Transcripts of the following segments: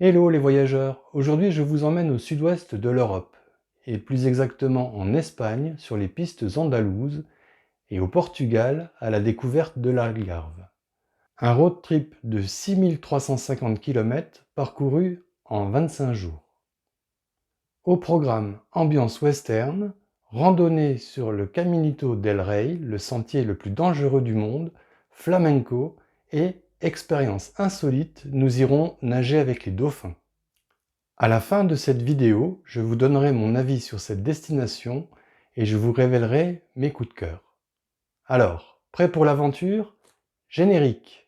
Hello les voyageurs, aujourd'hui je vous emmène au sud-ouest de l'Europe, et plus exactement en Espagne sur les pistes andalouses, et au Portugal à la découverte de l'Algarve. Un road trip de 6350 km parcouru en 25 jours. Au programme ambiance western, randonnée sur le Caminito del Rey, le sentier le plus dangereux du monde, flamenco et expérience insolite, nous irons nager avec les dauphins. À la fin de cette vidéo, je vous donnerai mon avis sur cette destination et je vous révélerai mes coups de cœur. Alors, prêt pour l'aventure? Générique!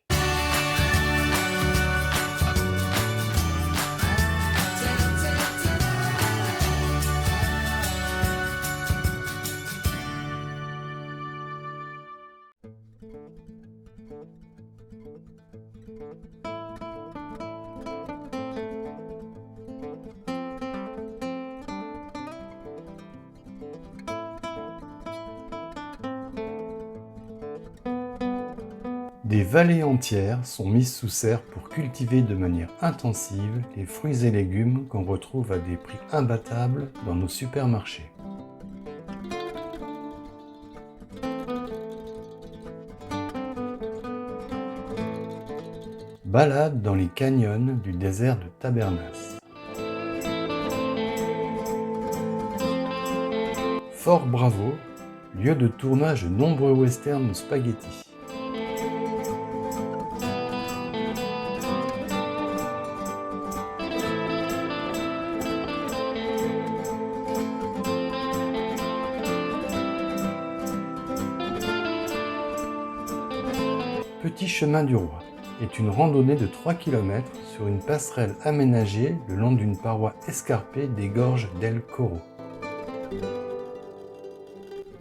Des vallées entières sont mises sous serre pour cultiver de manière intensive les fruits et légumes qu'on retrouve à des prix imbattables dans nos supermarchés. Balade dans les canyons du désert de Tabernas. Fort Bravo, lieu de tournage de nombreux westerns spaghetti. Petit chemin du roi est une randonnée de 3 km sur une passerelle aménagée le long d'une paroi escarpée des gorges d'El Corro.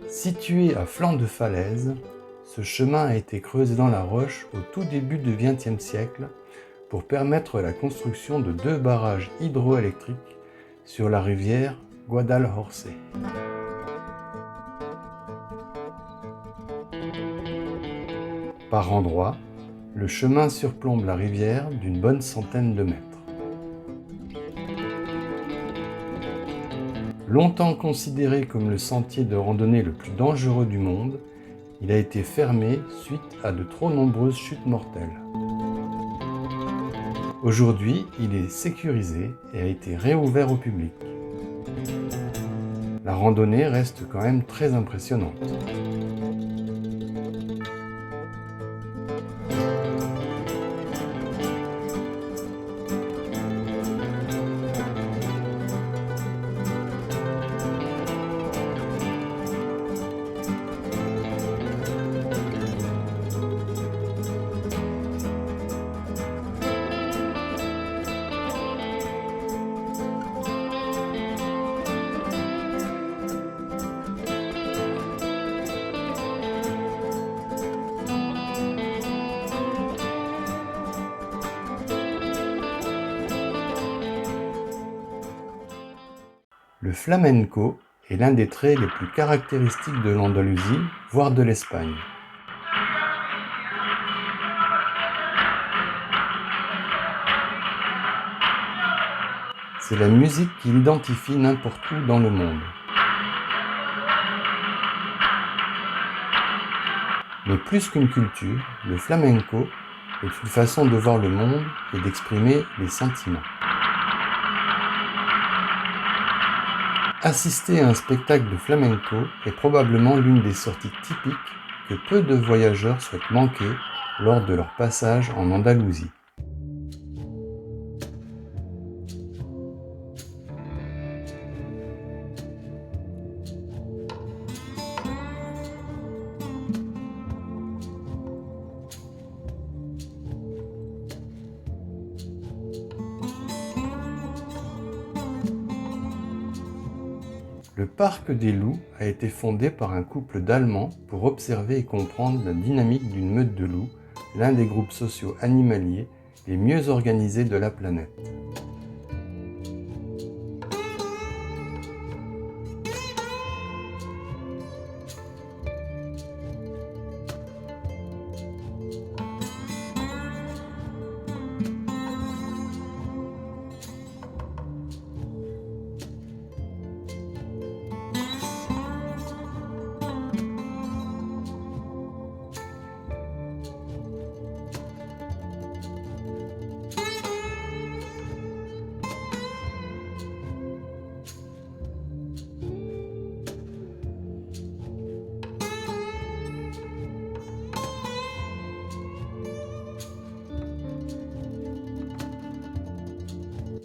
Situé à flanc de falaise, ce chemin a été creusé dans la roche au tout début du XXe siècle pour permettre la construction de 2 barrages hydroélectriques sur la rivière Guadalhorce. Par endroits, le chemin surplombe la rivière d'une bonne centaine de mètres. Longtemps considéré comme le sentier de randonnée le plus dangereux du monde, il a été fermé suite à de trop nombreuses chutes mortelles. Aujourd'hui, il est sécurisé et a été réouvert au public. La randonnée reste quand même très impressionnante. Le flamenco est l'un des traits les plus caractéristiques de l'Andalousie, voire de l'Espagne. C'est la musique qui l'identifie n'importe où dans le monde. Mais plus qu'une culture, le flamenco est une façon de voir le monde et d'exprimer les sentiments. Assister à un spectacle de flamenco est probablement l'une des sorties typiques que peu de voyageurs souhaitent manquer lors de leur passage en Andalousie. Le parc des loups a été fondé par un couple d'Allemands pour observer et comprendre la dynamique d'une meute de loups, l'un des groupes sociaux animaliers les mieux organisés de la planète.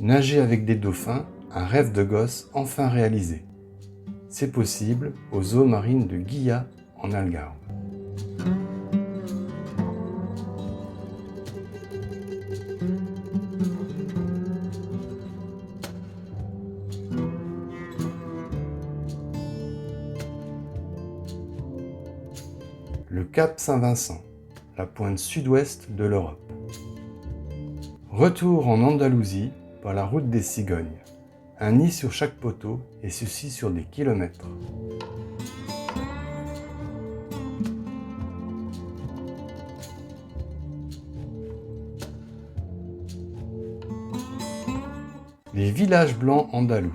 Nager avec des dauphins, un rêve de gosse enfin réalisé. C'est possible aux eaux marines de Guilla en Algarve. Le Cap Saint-Vincent, la pointe sud-ouest de l'Europe. Retour en Andalousie par la route des cigognes. Un nid sur chaque poteau et ceci sur des kilomètres. Les villages blancs andalous.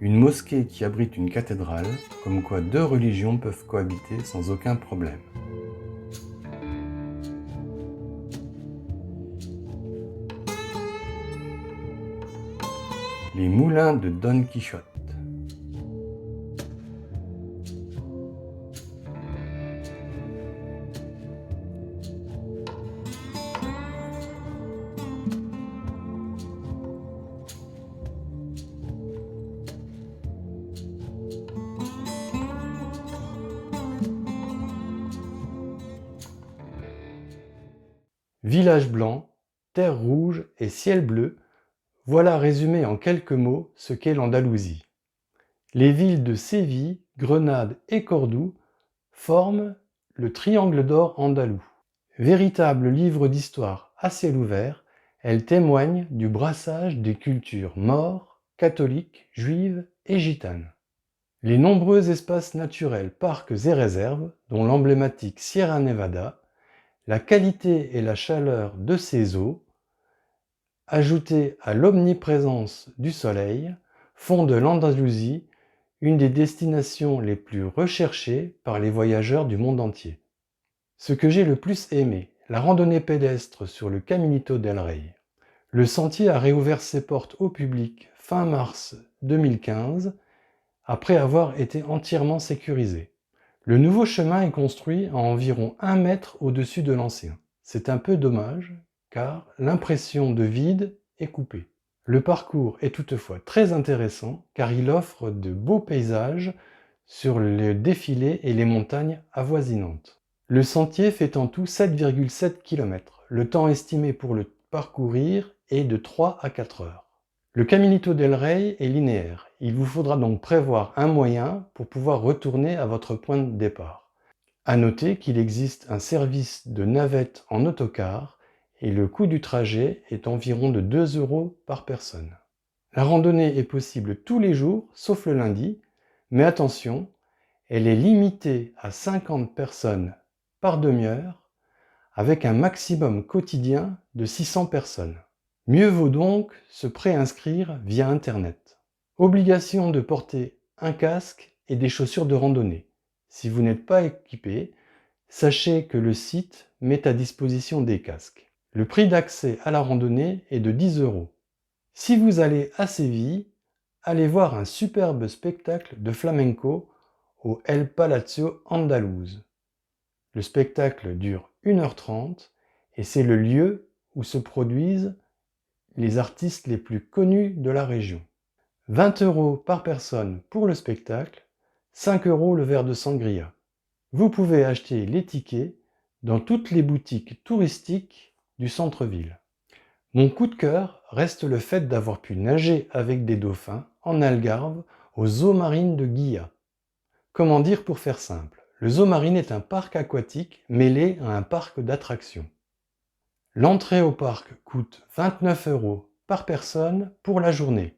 Une mosquée qui abrite une cathédrale, comme quoi deux religions peuvent cohabiter sans aucun problème. Les moulins de Don Quichotte. Village blanc, terre rouge et ciel bleu, voilà résumé en quelques mots ce qu'est l'Andalousie. Les villes de Séville, Grenade et Cordoue forment le triangle d'or andalou. Véritable livre d'histoire à ciel ouvert, elle témoigne du brassage des cultures maures, catholiques, juives et gitanes. Les nombreux espaces naturels, parcs et réserves, dont l'emblématique Sierra Nevada, la qualité et la chaleur de ses eaux, ajoutées à l'omniprésence du soleil, font de l'Andalousie une des destinations les plus recherchées par les voyageurs du monde entier. Ce que j'ai le plus aimé, la randonnée pédestre sur le Caminito del Rey. Le sentier a réouvert ses portes au public fin mars 2015, après avoir été entièrement sécurisé. Le nouveau chemin est construit à environ 1 mètre au-dessus de l'ancien. C'est un peu dommage, car l'impression de vide est coupée. Le parcours est toutefois très intéressant, car il offre de beaux paysages sur le défilé et les montagnes avoisinantes. Le sentier fait en tout 7,7 km. Le temps estimé pour le parcourir est de 3 à 4 heures. Le Caminito del Rey est linéaire. Il vous faudra donc prévoir un moyen pour pouvoir retourner à votre point de départ. À noter qu'il existe un service de navette en autocar et le coût du trajet est environ de 2 € par personne. La randonnée est possible tous les jours, sauf le lundi, mais attention, elle est limitée à 50 personnes par demi-heure, avec un maximum quotidien de 600 personnes. Mieux vaut donc se préinscrire via Internet. Obligation de porter un casque et des chaussures de randonnée. Si vous n'êtes pas équipé, sachez que le site met à disposition des casques. Le prix d'accès à la randonnée est de 10 €. Si vous allez à Séville, allez voir un superbe spectacle de flamenco au El Palacio Andaluz. Le spectacle dure 1h30 et c'est le lieu où se produisent les artistes les plus connus de la région. 20 € par personne pour le spectacle, 5 € le verre de sangria. Vous pouvez acheter les tickets dans toutes les boutiques touristiques du centre-ville. Mon coup de cœur reste le fait d'avoir pu nager avec des dauphins en Algarve aux eaux marines de Guilla. Comment dire pour faire simple? Le zoo marine est un parc aquatique mêlé à un parc d'attractions. L'entrée au parc coûte 29 € par personne pour la journée.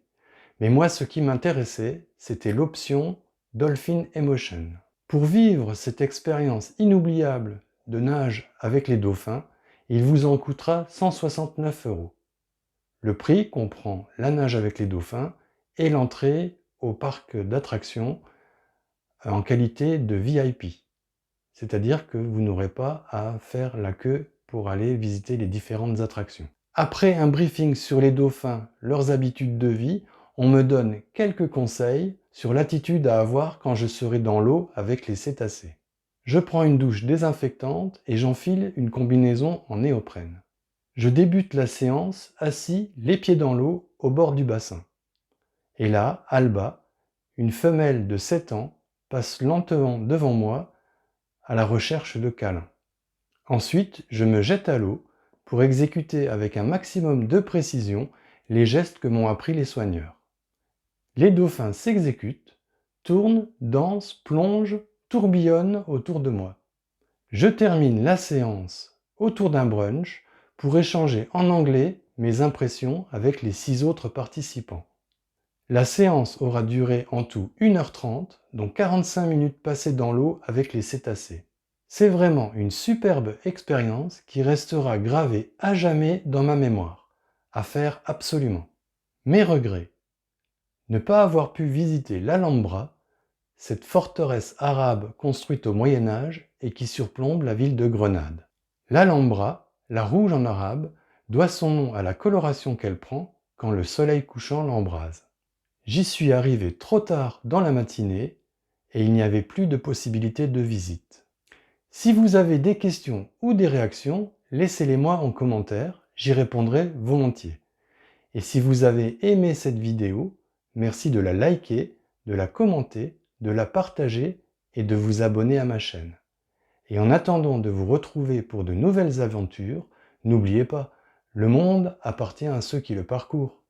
Mais moi, ce qui m'intéressait, c'était l'option Dolphin Emotion. Pour vivre cette expérience inoubliable de nage avec les dauphins, il vous en coûtera 169 €. Le prix comprend la nage avec les dauphins et l'entrée au parc d'attractions en qualité de VIP. C'est-à-dire que vous n'aurez pas à faire la queue pour aller visiter les différentes attractions. Après un briefing sur les dauphins, leurs habitudes de vie, on me donne quelques conseils sur l'attitude à avoir quand je serai dans l'eau avec les cétacés. Je prends une douche désinfectante et j'enfile une combinaison en néoprène. Je débute la séance assis, les pieds dans l'eau, au bord du bassin. Et là, Alba, une femelle de 7 ans, passe lentement devant moi à la recherche de câlins. Ensuite, je me jette à l'eau pour exécuter avec un maximum de précision les gestes que m'ont appris les soigneurs. Les dauphins s'exécutent, tournent, dansent, plongent, tourbillonnent autour de moi. Je termine la séance autour d'un brunch pour échanger en anglais mes impressions avec les 6 autres participants. La séance aura duré en tout 1h30, dont 45 minutes passées dans l'eau avec les cétacés. C'est vraiment une superbe expérience qui restera gravée à jamais dans ma mémoire. À faire absolument. Mes regrets. Ne pas avoir pu visiter l'Alhambra, cette forteresse arabe construite au Moyen-Âge et qui surplombe la ville de Grenade. L'Alhambra, la rouge en arabe, doit son nom à la coloration qu'elle prend quand le soleil couchant l'embrase. J'y suis arrivé trop tard dans la matinée et il n'y avait plus de possibilité de visite. Si vous avez des questions ou des réactions, laissez-les-moi en commentaire, j'y répondrai volontiers. Et si vous avez aimé cette vidéo, merci de la liker, de la commenter, de la partager et de vous abonner à ma chaîne. Et en attendant de vous retrouver pour de nouvelles aventures, n'oubliez pas, le monde appartient à ceux qui le parcourent.